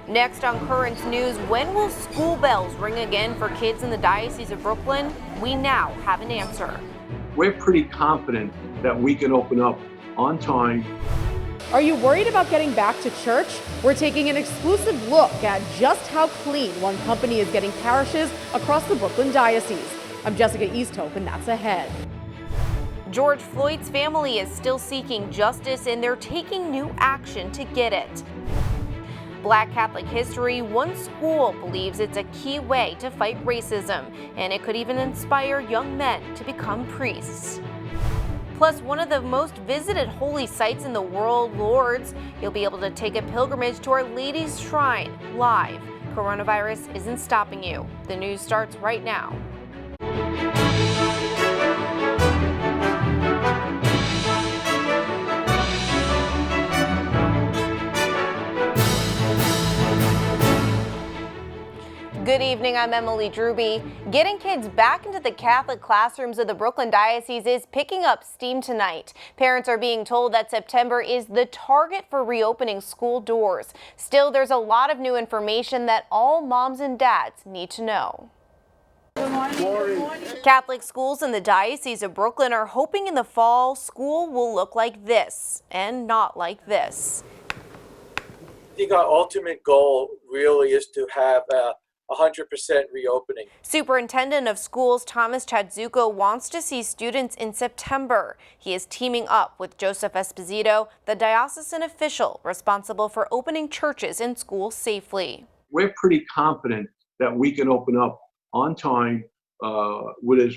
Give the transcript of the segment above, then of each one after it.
Next on Currents News, when will school bells ring again for kids in the Diocese of Brooklyn? We now have an answer. We're pretty confident that we can open up on time. Are you worried about getting back to church? We're taking an exclusive look at just how clean one company is getting parishes across the Brooklyn Diocese. I'm Jessica Easthope, and that's ahead. George Floyd's family is still seeking justice, and they're taking new action to get it. Black Catholic history, one school believes it's a key way to fight racism, and it could even inspire young men to become priests. Plus, one of the most visited holy sites in the world, Lourdes, you'll be able to take a pilgrimage to Our Lady's Shrine live. Coronavirus isn't stopping you. The news starts right now. Good evening, I'm Emily Druby. Getting kids back into the Catholic classrooms of the Brooklyn Diocese is picking up steam tonight. Parents are being told that September is the target for reopening school doors. Still, there's a lot of new information that all moms and dads need to know. Good morning. Good morning. Catholic schools in the Diocese of Brooklyn are hoping in the fall school will look like this and not like this. I think our ultimate goal really is to have 100% reopening. Superintendent of Schools Thomas CHADZUTKO wants to see students in September. He is teaming up with Joseph Esposito, the diocesan official responsible for opening churches and schools safely. We're pretty confident that we can open up on time with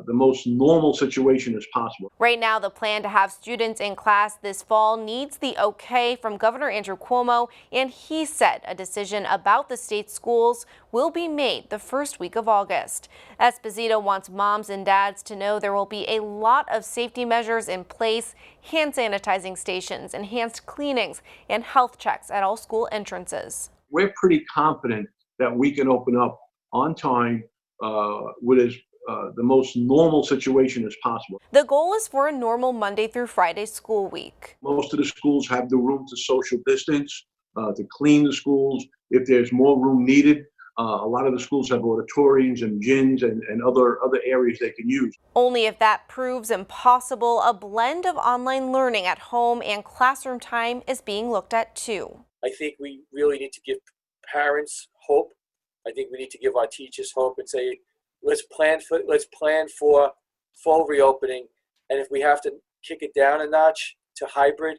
the most normal situation as possible. Right now, the plan to have students in class this fall needs the okay from Governor Andrew Cuomo, and he said a decision about the state schools will be made the first week of August. Esposito wants moms and dads to know there will be a lot of safety measures in place, hand sanitizing stations, enhanced cleanings, and health checks at all school entrances. We're pretty confident that we can open up on time with the most normal situation as possible. The goal is for a normal Monday through Friday school week. Most of the schools have the room to social distance, to clean the schools. If there's more room needed, a lot of the schools have auditoriums and gyms and other areas they can use. Only if that proves impossible, a blend of online learning at home and classroom time is being looked at too. I think we really need to give parents hope. I think we need to give our teachers hope and say, let's plan for full reopening, and if we have to kick it down a notch to hybrid,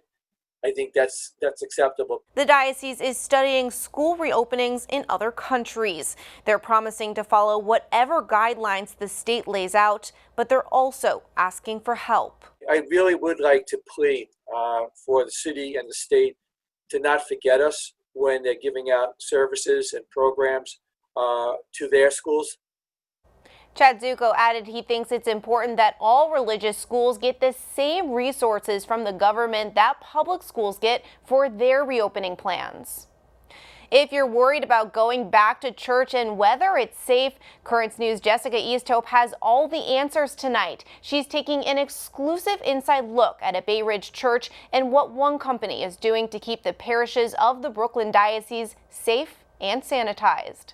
I think that's acceptable. The diocese is studying school reopenings in other countries. They're promising to follow whatever guidelines the state lays out, but they're also asking for help. I really would like to plead for the city and the state to not forget us when they're giving out services and programs to their schools. CHADZUTKO added he thinks it's important that all religious schools get the same resources from the government that public schools get for their reopening plans. If you're worried about going back to church and whether it's safe, Currents News' Jessica Easthope has all the answers tonight. She's taking an exclusive inside look at a Bay Ridge church and what one company is doing to keep the parishes of the Brooklyn Diocese safe and sanitized.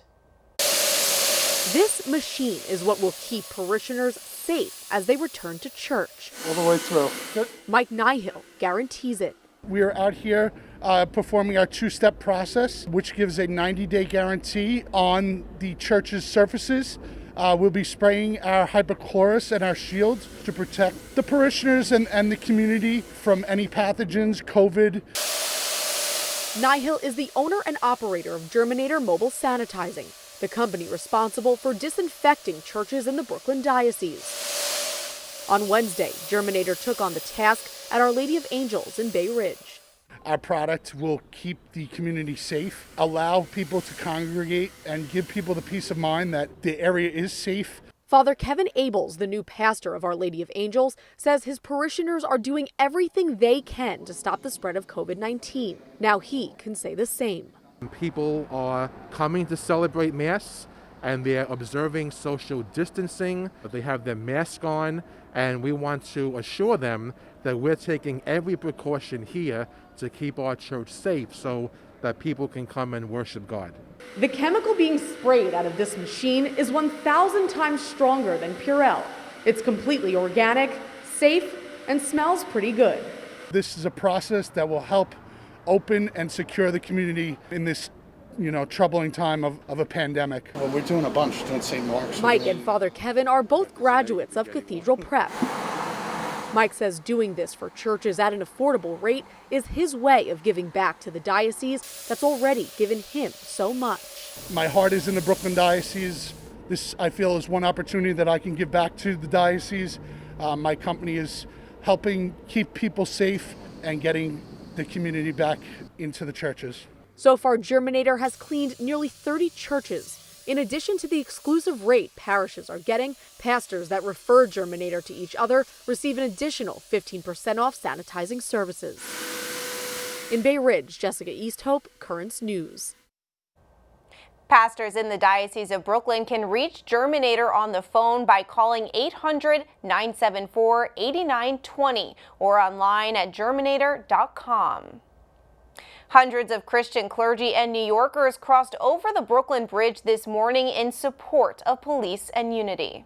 This machine is what will keep parishioners safe as they return to church. All the way through. Good. Mike NIHILL guarantees it. We are out here performing our two-step process, which gives a 90-day guarantee on the church's surfaces. We'll be spraying our hypochlorous and our shields to protect the parishioners and the community from any pathogens, COVID. NIHILL is the owner and operator of GERMINATOR Mobile Sanitizing, the company responsible for disinfecting churches in the Brooklyn Diocese. On Wednesday, GERMINATOR took on the task at Our Lady of Angels in Bay Ridge. Our product will keep the community safe, allow people to congregate, and give people the peace of mind that the area is safe. Father Kevin ABELS, the new pastor of Our Lady of Angels, says his parishioners are doing everything they can to stop the spread of COVID-19. Now he can say the same. People are coming to celebrate Mass, and they're observing social distancing. They have their mask on, and we want to assure them that we're taking every precaution here to keep our church safe. So that people can come and worship God. The chemical being sprayed out of this machine is 1,000 times stronger than Purell. It's completely organic, safe, and smells pretty good. This is a process that will help open and secure the community in this, troubling time of a pandemic. Well, we're doing a bunch doing St. Mark's. Mike and Father Kevin are both graduates of Cathedral Prep. Mike says doing this for churches at an affordable rate is his way of giving back to the diocese that's already given him so much. My heart is in the Brooklyn Diocese. This, I feel, is one opportunity that I can give back to the diocese. My company is helping keep people safe and getting the community back into the churches. So far, Germinator has cleaned nearly 30 churches. In addition to the exclusive rate parishes are getting, pastors that refer Germinator to each other receive an additional 15% off sanitizing services. In Bay Ridge, Jessica Easthope, Currents News. Pastors in the Diocese of Brooklyn can reach Germinator on the phone by calling 800-974-8920 or online at germinator.com. Hundreds of Christian clergy and New Yorkers crossed over the Brooklyn Bridge this morning in support of police and unity.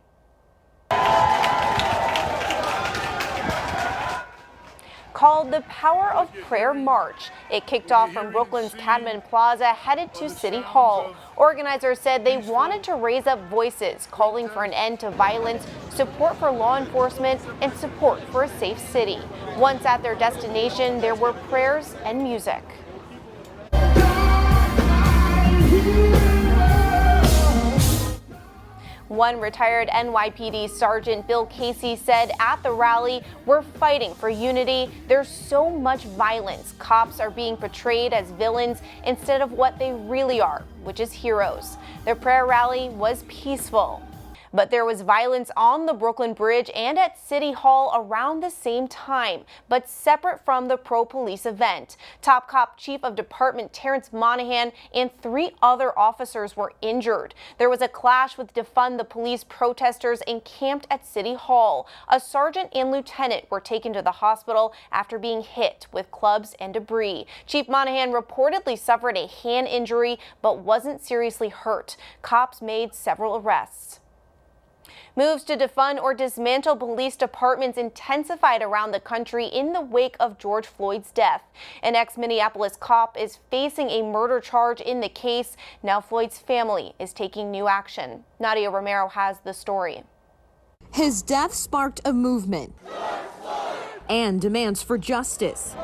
Called the Power of Prayer March, it kicked off from Brooklyn's Cadman Plaza headed to City Hall. Organizers said they wanted to raise up voices, calling for an end to violence, support for law enforcement, and support for a safe city. Once at their destination, there were prayers and music. One retired NYPD Sergeant Bill Casey said at the rally, "We're fighting for unity. There's so much violence. Cops are being portrayed as villains instead of what they really are, which is heroes." Their prayer rally was peaceful. But there was violence on the Brooklyn Bridge and at City Hall around the same time, but separate from the pro-police event. Top Cop Chief of Department Terrence Monahan and 3 other officers were injured. There was a clash with Defund the Police protesters encamped at City Hall. A sergeant and lieutenant were taken to the hospital after being hit with clubs and debris. Chief Monahan reportedly suffered a hand injury but wasn't seriously hurt. Cops made several arrests. Moves to defund or dismantle police departments intensified around the country in the wake of George Floyd's death. An ex-Minneapolis cop is facing a murder charge in the case. Now Floyd's family is taking new action. Nadia Romero has the story. His death sparked a movement and demands for justice.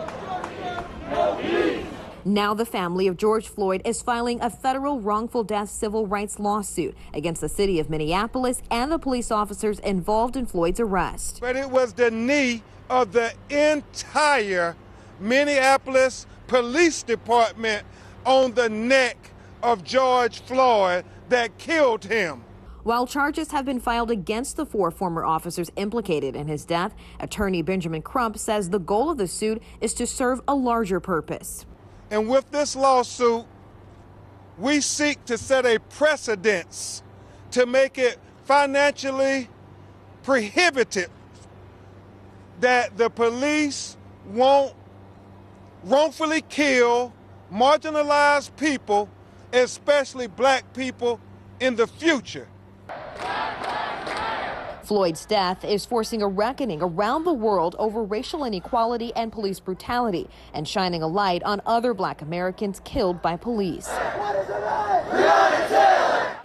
Now the family of George Floyd is filing a federal wrongful death civil rights lawsuit against the city of Minneapolis and the police officers involved in Floyd's arrest. But it was the knee of the entire Minneapolis Police Department on the neck of George Floyd that killed him. While charges have been filed against the 4 former officers implicated in his death, attorney Benjamin Crump says the goal of the suit is to serve a larger purpose. And with this lawsuit, we seek to set a precedence to make it financially prohibitive that the police won't wrongfully kill marginalized people, especially black people, in the future. Floyd's death is forcing a reckoning around the world over racial inequality and police brutality and shining a light on other black Americans killed by police.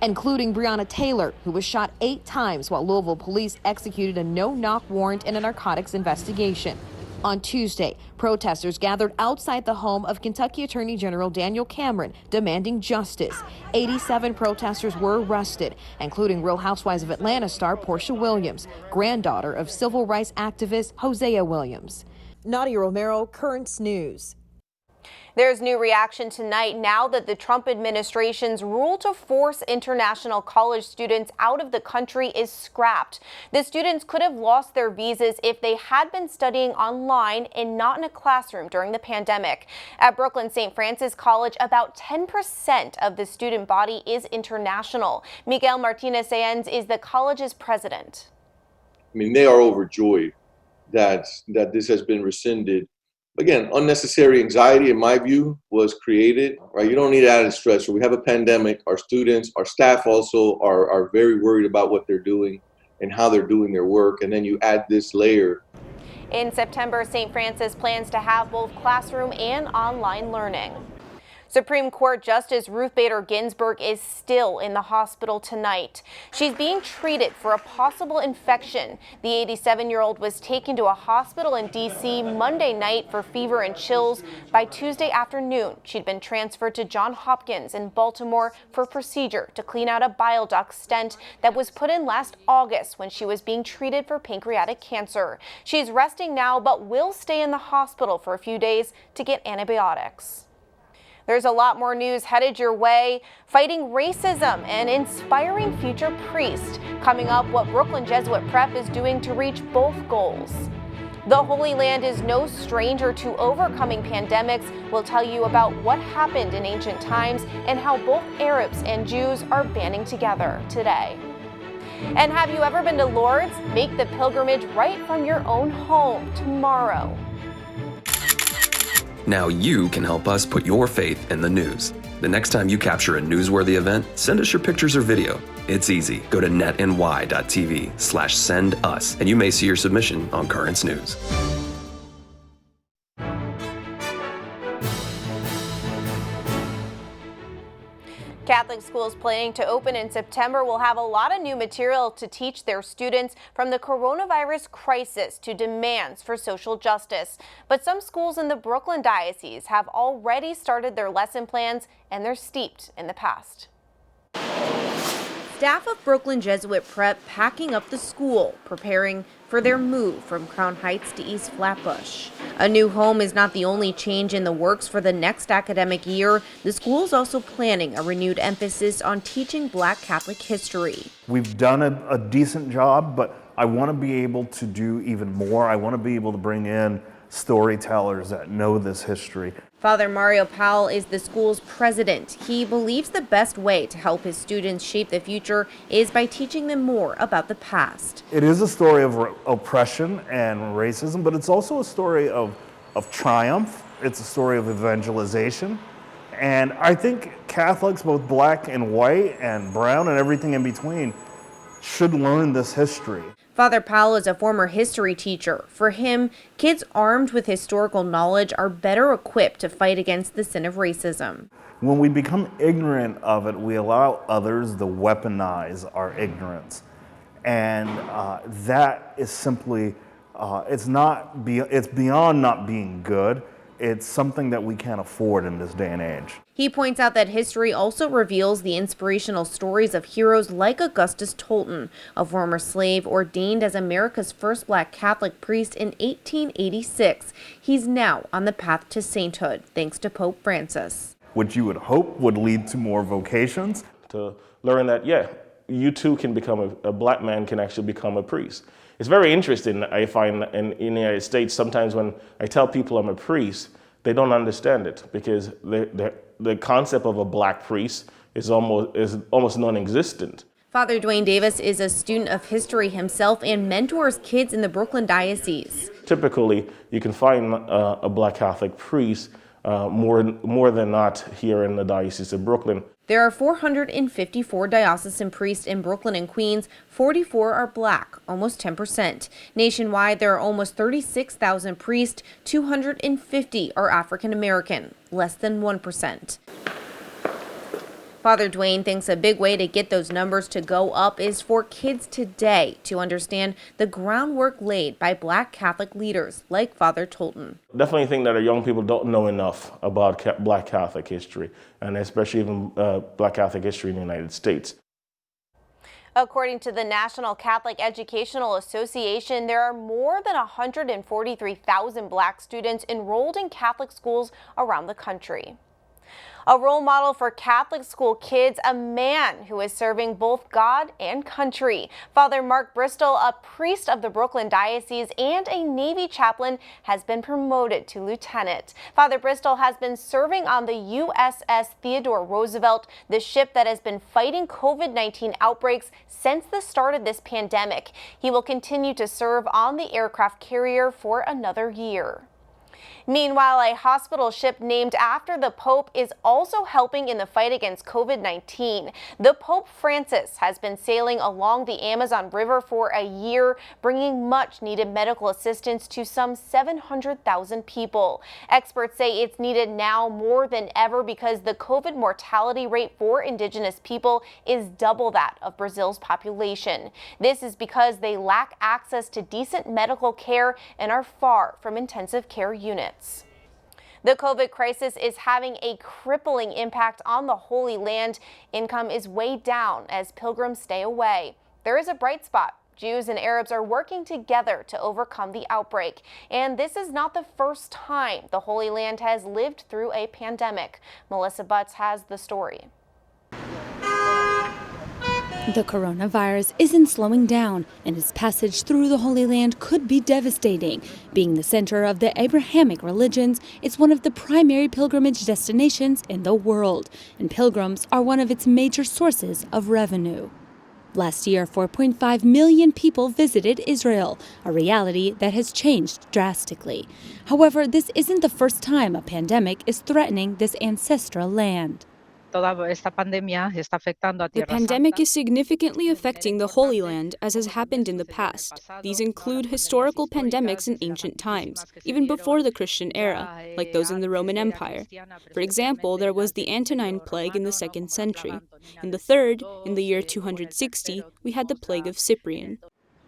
Including Breonna Taylor, who was shot 8 times while Louisville police executed a no-knock warrant in a narcotics investigation. On Tuesday, protesters gathered outside the home of Kentucky Attorney General Daniel Cameron demanding justice. 87 protesters were arrested, including Real Housewives of Atlanta star Portia Williams, granddaughter of civil rights activist Hosea Williams. Nadia Romero, Currents News. There's new reaction tonight now that the Trump administration's rule to force international college students out of the country is scrapped. The students could have lost their visas if they had been studying online and not in a classroom during the pandemic. At Brooklyn St. Francis College, about 10% of the student body is international. Miguel Martinez-Saenz is the college's president. I mean, they are overjoyed that this has been rescinded. again, unnecessary anxiety, in my view, was created, right? You don't need added stress. So we have a pandemic. Our students, our staff also are very worried about what they're doing and how they're doing their work. And then you add this layer. In September, St. Francis plans to have both classroom and online learning. Supreme Court Justice Ruth Bader Ginsburg is still in the hospital tonight. She's being treated for a possible infection. The 87-year-old was taken to a hospital in D.C. Monday night for fever and chills. By Tuesday afternoon, she'd been transferred to Johns Hopkins in Baltimore for a procedure to clean out a bile duct stent that was put in last August when she was being treated for pancreatic cancer. She's resting now, but will stay in the hospital for a few days to get antibiotics. There's a lot more news headed your way. Fighting racism and inspiring future priests. Coming up, what Brooklyn Jesuit Prep is doing to reach both goals. The Holy Land is no stranger to overcoming pandemics. We'll tell you about what happened in ancient times and how both Arabs and Jews are banding together today. And have you ever been to Lourdes? Make the pilgrimage right from your own home tomorrow. Now you can help us put your faith in the news. The next time you capture a newsworthy event, send us your pictures or video. It's easy. Go to netny.tv/send us, and you may see your submission on Currents News. Catholic schools planning to open in September will have a lot of new material to teach their students, from the coronavirus crisis to demands for social justice. But some schools in the Brooklyn Diocese have already started their lesson plans, and they're steeped in the past. Staff of Brooklyn Jesuit Prep packing up the school, preparing for their move from Crown Heights to East Flatbush. A new home is not the only change in the works for the next academic year. The school is also planning a renewed emphasis on teaching Black Catholic history. We've done a decent job, but I want to be able to do even more. I want to be able to bring in storytellers that know this history. Father Mario Powell is the school's president. He believes the best way to help his students shape the future is by teaching them more about the past. It is a story of oppression and racism, but it's also a story of triumph. It's a story of evangelization. And I think Catholics, both black and white and brown and everything in between, should learn this history. Father Powell is a former history teacher. For him, kids armed with historical knowledge are better equipped to fight against the sin of racism. When we become ignorant of it, we allow others to weaponize our ignorance. And that is simply, it's beyond not being good. It's something that we can't afford in this day and age. He points out that history also reveals the inspirational stories of heroes like Augustus Tolton, a former slave ordained as America's first Black Catholic priest in 1886. He's now on the path to sainthood, thanks to Pope Francis. Which you would hope would lead to more vocations. To learn that, yeah, you too can become a black man can actually become a priest. It's very interesting, I find, in the United States, sometimes when I tell people I'm a priest, they don't understand it, because the concept of a black priest is almost non-existent. Father Dwayne Davis is a student of history himself and mentors kids in the Brooklyn Diocese. Typically, you can find a Black Catholic priest more than not here in the Diocese of Brooklyn. There are 454 diocesan priests in Brooklyn and Queens. 44 are Black, almost 10%. Nationwide, there are almost 36,000 priests. 250 are African American, less than 1%. Father Dwayne thinks a big way to get those numbers to go up is for kids today to understand the groundwork laid by Black Catholic leaders like Father Tolton. Definitely think that our young people don't know enough about Black Catholic history, and especially even Black Catholic history in the United States. According to the National Catholic Educational Association, there are more than 143,000 Black students enrolled in Catholic schools around the country. A role model for Catholic school kids, a man who is serving both God and country. Father Mark Bristol, a priest of the Brooklyn Diocese and a Navy chaplain, has been promoted to lieutenant. Father Bristol has been serving on the USS Theodore Roosevelt, the ship that has been fighting COVID-19 outbreaks since the start of this pandemic. He will continue to serve on the aircraft carrier for another year. Meanwhile, a hospital ship named after the Pope is also helping in the fight against COVID-19. The Pope Francis has been sailing along the Amazon River for a year, bringing much needed medical assistance to some 700,000 people. Experts say it's needed now more than ever because the COVID mortality rate for indigenous people is double that of Brazil's population. This is because they lack access to decent medical care and are far from intensive care units. The COVID crisis is having a crippling impact on the Holy Land. Income is way down as pilgrims stay away. There is a bright spot. Jews and Arabs are working together to overcome the outbreak. And this is not the first time the Holy Land has lived through a pandemic. Melissa Butts has the story. The coronavirus isn't slowing down, and its passage through the Holy Land could be devastating. Being the center of the Abrahamic religions, it's one of the primary pilgrimage destinations in the world, and pilgrims are one of its major sources of revenue. Last year, 4.5 million people visited Israel, a reality that has changed drastically. However, this isn't the first time a pandemic is threatening this ancestral land. The pandemic is significantly affecting the Holy Land, as has happened in the past. These include historical pandemics in ancient times, even before the Christian era, like those in the Roman Empire. For example, there was the Antonine Plague in the 2nd century. In the 3rd, in the year 260, we had the Plague of Cyprian.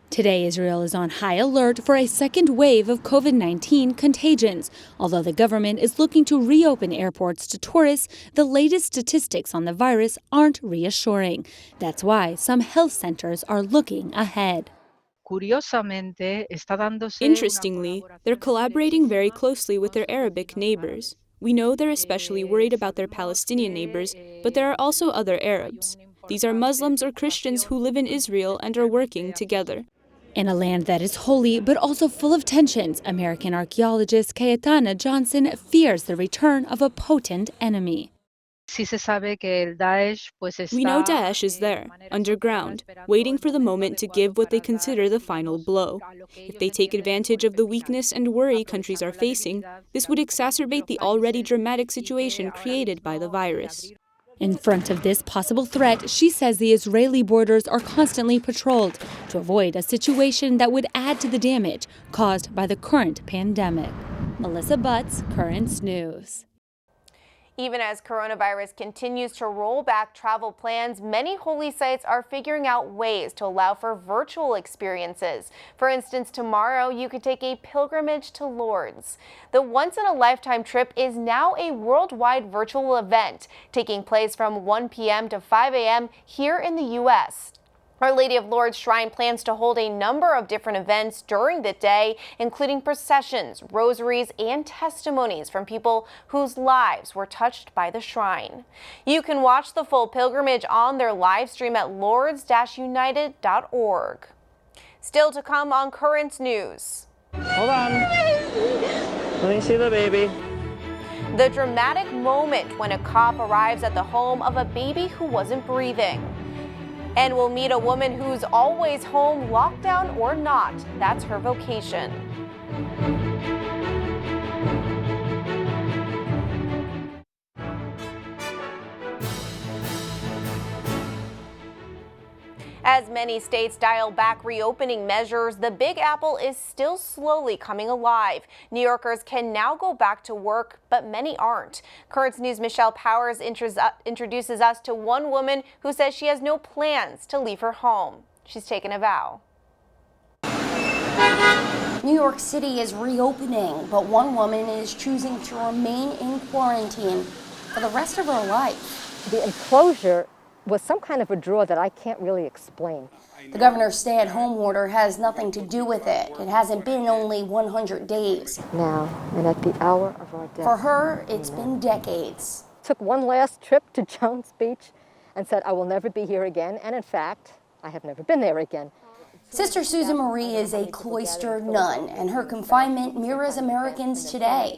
Today, Israel is on high alert for a second wave of COVID-19 contagions. Although the government is looking to reopen airports to tourists, the latest statistics on the virus aren't reassuring. That's why some health centers are looking ahead. Interestingly, they're collaborating very closely with their Arabic neighbors. We know they're especially worried about their Palestinian neighbors, but there are also other Arabs. These are Muslims or Christians who live in Israel and are working together. In a land that is holy but also full of tensions, American archaeologist CAYETANA fears the return of a potent enemy. We know Daesh is there, underground, waiting for the moment to give what they consider the final blow. If they take advantage of the weakness and worry countries are facing, this would exacerbate the already dramatic situation created by the virus. In front of this possible threat, she says the Israeli borders are constantly patrolled to avoid a situation that would add to the damage caused by the current pandemic. Melissa Butts, Currents News. Even as coronavirus continues to roll back travel plans, many holy sites are figuring out ways to allow for virtual experiences. For instance, tomorrow you could take a pilgrimage to Lourdes. The once-in-a-lifetime trip is now a worldwide virtual event, taking place from 1 p.m. to 5 a.m. here in the U.S. Our Lady of Lourdes Shrine plans to hold a number of different events during the day, including processions, rosaries, and testimonies from people whose lives were touched by the shrine. You can watch the full pilgrimage on their live stream at lourdes-united.org. Still to come on Currents News. Hold on. Let me see the baby. The dramatic moment when a cop arrives at the home of a baby who wasn't breathing. And we'll meet a woman who's always home, lockdown or not. That's her vocation. As many states dial back reopening measures, the Big Apple is still slowly coming alive. New Yorkers can now go back to work, but many aren't. Currents News' Michelle Powers introduces us to one woman who says she has no plans to leave her home. She's taken a vow. New York City is reopening, but one woman is choosing to remain in quarantine for the rest of her life. The enclosure was some kind of a draw that I can't really explain. The governor's stay-at-home order has nothing to do with it. It hasn't been only 100 days. Now, and at the hour of our death. For her, it's been decades. Took one last trip to Jones Beach and said, I will never be here again. And in fact, I have never been there again. Sister Susan Marie is a cloistered nun, and her confinement mirrors Americans today.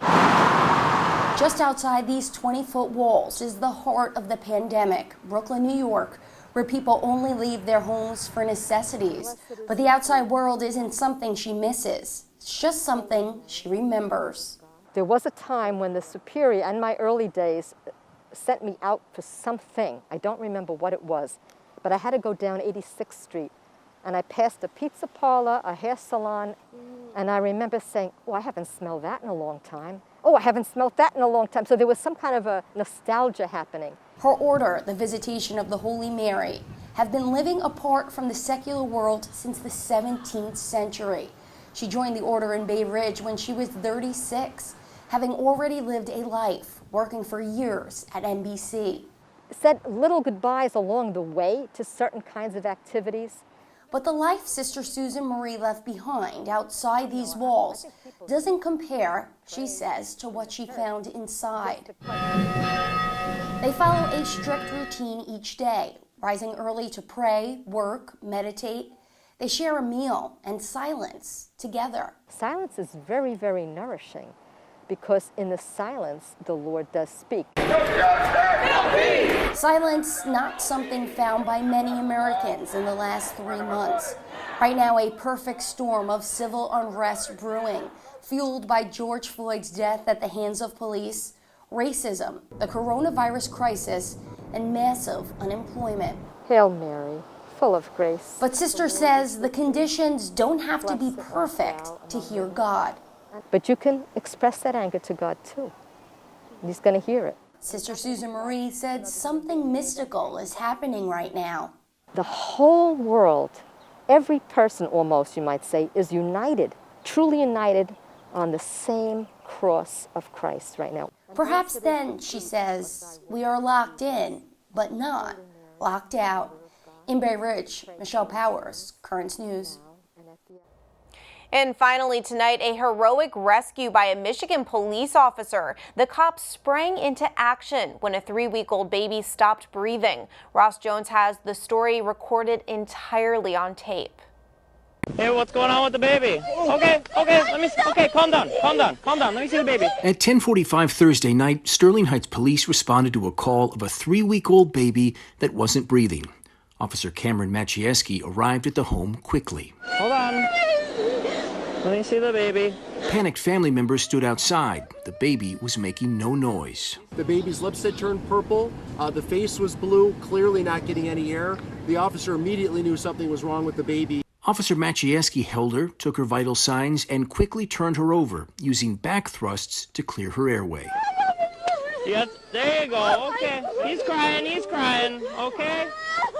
Just outside these 20-foot walls is the heart of the pandemic, Brooklyn, New York, where people only leave their homes for necessities. But the outside world isn't something she misses. It's just something she remembers. There was a time when the superior, in my early days, sent me out for something. I don't remember what it was, but I had to go down 86th Street, and I passed a pizza parlor, a hair salon, and I remember saying, oh, I haven't smelled that in a long time. Oh, I haven't smelled that in a long time. So there was some kind of a nostalgia happening. Her order, the Visitation of the Holy Mary, have been living apart from the secular world since the 17th century. She joined the order in Bay Ridge when she was 36, having already lived a life working for years at NBC. Said little goodbyes along the way to certain kinds of activities. But the life Sister Susan Marie left behind outside these walls doesn't compare, she says, to what she found inside. They follow a strict routine each day, rising early to pray, work, meditate. They share a meal and silence together. Silence is very, very nourishing, because in the silence, the Lord does speak. Silence, not something found by many Americans in the last 3 months. Right now, a perfect storm of civil unrest brewing, fueled by George Floyd's death at the hands of police, racism, the coronavirus crisis, and massive unemployment. Hail Mary, full of grace. But Sister says the conditions don't have to be perfect to hear God. But you can express that anger to God too. He's going to hear it. Sister Susan Marie said something mystical is happening right now. The whole world, every person almost, you might say, is united, truly united on the same cross of Christ right now. Perhaps then, she says, we are locked in, but not locked out. In Bay Ridge, Michelle Powers, Currents News. And finally tonight, a heroic rescue by a Michigan police officer. The cops sprang into action when a 3-week-old baby stopped breathing. Ross Jones has the story recorded entirely on tape. Hey, what's going on with the baby? Okay, let me see. Okay, calm down. Let me see the baby. At 10:45 Thursday night, Sterling Heights police responded to a call of a 3-week-old baby that wasn't breathing. Officer Cameron Maciejewski arrived at the home quickly. Hold on. Let me see the baby. Panicked family members stood outside. The baby was making no noise. The baby's lips had turned purple. The face was blue, clearly not getting any air. The officer immediately knew something was wrong with the baby. Officer Maciejewski held her, took her vital signs, and quickly turned her over, using back thrusts to clear her airway. Yes, there you go. Okay. He's crying. Okay.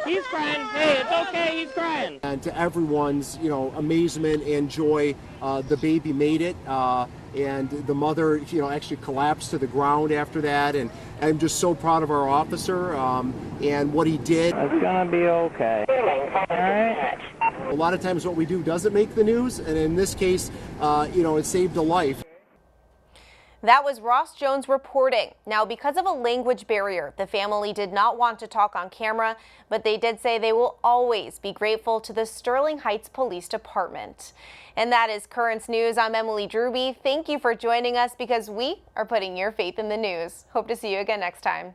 He's crying. Hey, it's okay. He's crying. And to everyone's, amazement and joy, the baby made it. And the mother, actually collapsed to the ground after that. And I'm just so proud of our officer and what he did. It's gonna be okay. All right. A lot of times what we do doesn't make the news. And in this case, it saved a life. That was Ross Jones reporting. Now, because of a language barrier, the family did not want to talk on camera, but they did say they will always be grateful to the Sterling Heights Police Department. And that is Currents News. I'm Emily Druby. Thank you for joining us because we are putting your faith in the news. Hope to see you again next time.